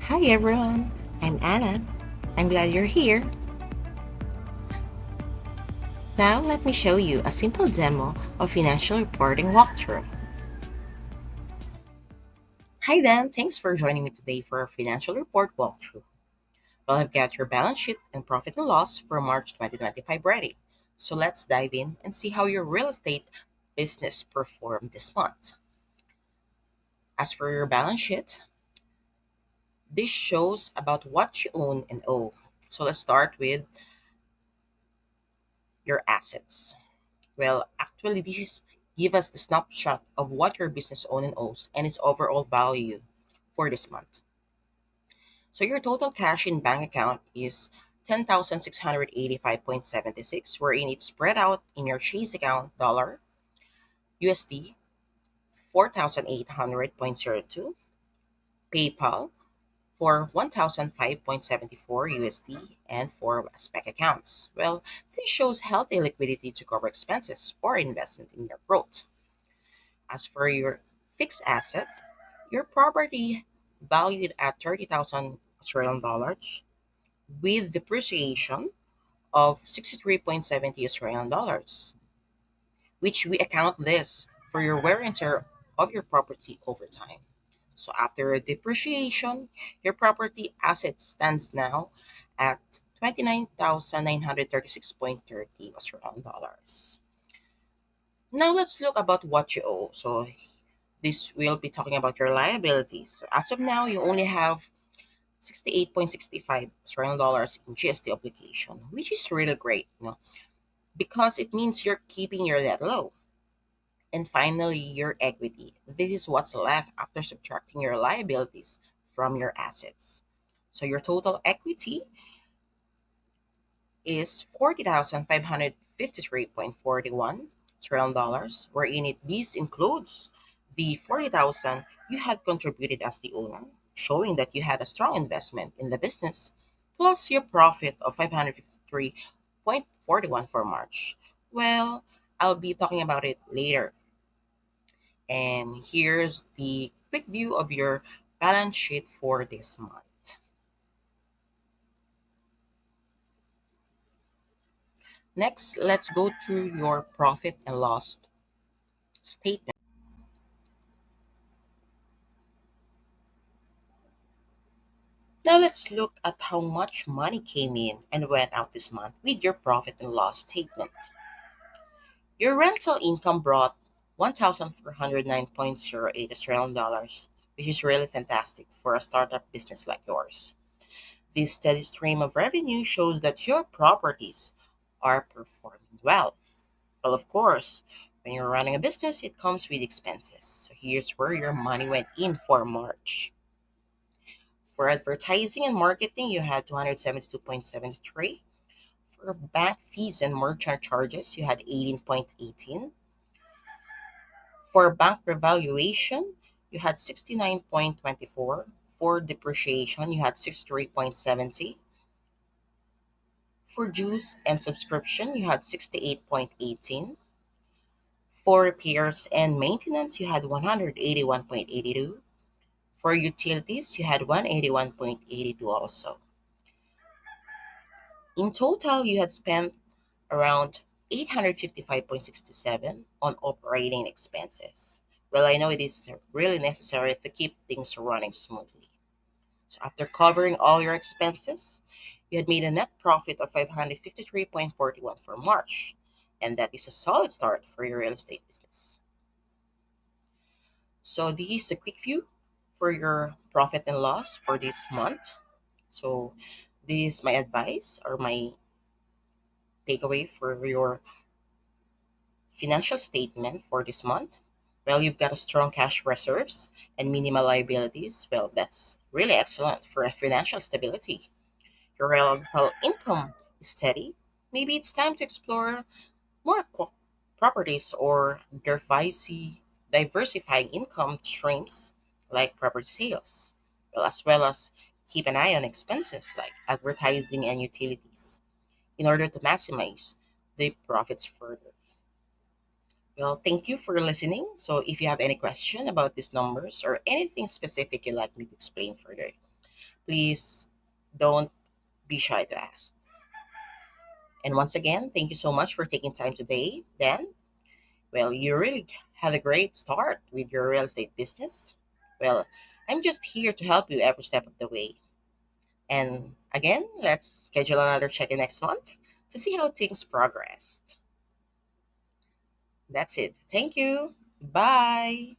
Hi everyone, I'm Anna. I'm glad you're here. Now let me show you a simple demo of financial reporting walkthrough. Hi Dan, thanks for joining me today for a financial report walkthrough. Well, I've got your balance sheet and profit and loss for March 2025 ready. So let's dive in and see how your real estate business performed this month. As for your balance sheet, this shows about what you own and owe. So let's start with your assets. Well, actually, this is give us the snapshot of what your business owns and owes and its overall value for this month. So your total cash in bank account is 10,685.76, wherein it's spread out in your Chase account dollar, USD 4,800.02, PayPal for 1,005.74 USD, and for SPEC accounts. Well, this shows healthy liquidity to cover expenses or investment in your growth. As for your fixed asset, your property valued at 30,000 Australian dollars with depreciation of 63.70 Australian dollars, which we account this for your wear and tear of your property over time. So after a depreciation, your property asset stands now at 29,936.30 Australian dollars. Now let's look about what you owe. So this will be talking about your liabilities. So as of now, you only have 68.65 Australian dollars in GST obligation, which is really great, because it means you're keeping your debt low. And finally, your equity. This is what's left after subtracting your liabilities from your assets. So your total equity is 40,553.41 Australian dollars, wherein this includes the 40,000 you had contributed as the owner, showing that you had a strong investment in the business, plus your profit of 553.41 for March. Well, I'll be talking about it later. And here's the quick view of your balance sheet for this month. Next, let's go through your profit and loss statement. Now let's look at how much money came in and went out this month with your profit and loss statement. Your rental income brought 1,409.08 Australian dollars, which is really fantastic for a startup business like yours. This steady stream of revenue shows that your properties are performing well. Well, of course, when you're running a business, it comes with expenses. So here's where your money went in for March. For advertising and marketing, you had 272.73. For bank fees and merchant charges, you had 18.18. For bank revaluation, you had 69.24. For depreciation, you had 63.70. For dues and subscription, you had 68.18. For repairs and maintenance, you had 181.82. For utilities, you had 181.82 also. In total, you had spent around 855.67 on operating expenses. Well, I know it is really necessary to keep things running smoothly. So after covering all your expenses, you had made a net profit of 553.41 for March. And that is a solid start for your real estate business. So this is a quick view for your profit and loss for this month. So this is my advice or my takeaway for your financial statement for this month. Well, you've got a strong cash reserves and minimal liabilities. Well, that's really excellent for a financial stability. Your rental income is steady. Maybe it's time to explore more properties or diversifying income streams like property sales, well as keep an eye on expenses like advertising and utilities in order to maximize the profits further. Well, thank you for listening. So, if you have any question about these numbers or anything specific you'd like me to explain further, Please don't be shy to ask. And once again, thank you so much for taking time today, Dan. Well, you really had a great start with your real estate business. Well, I'm just here to help you every step of the way. And again, let's schedule another check in next month to see how things progressed. That's it. Thank you. Bye.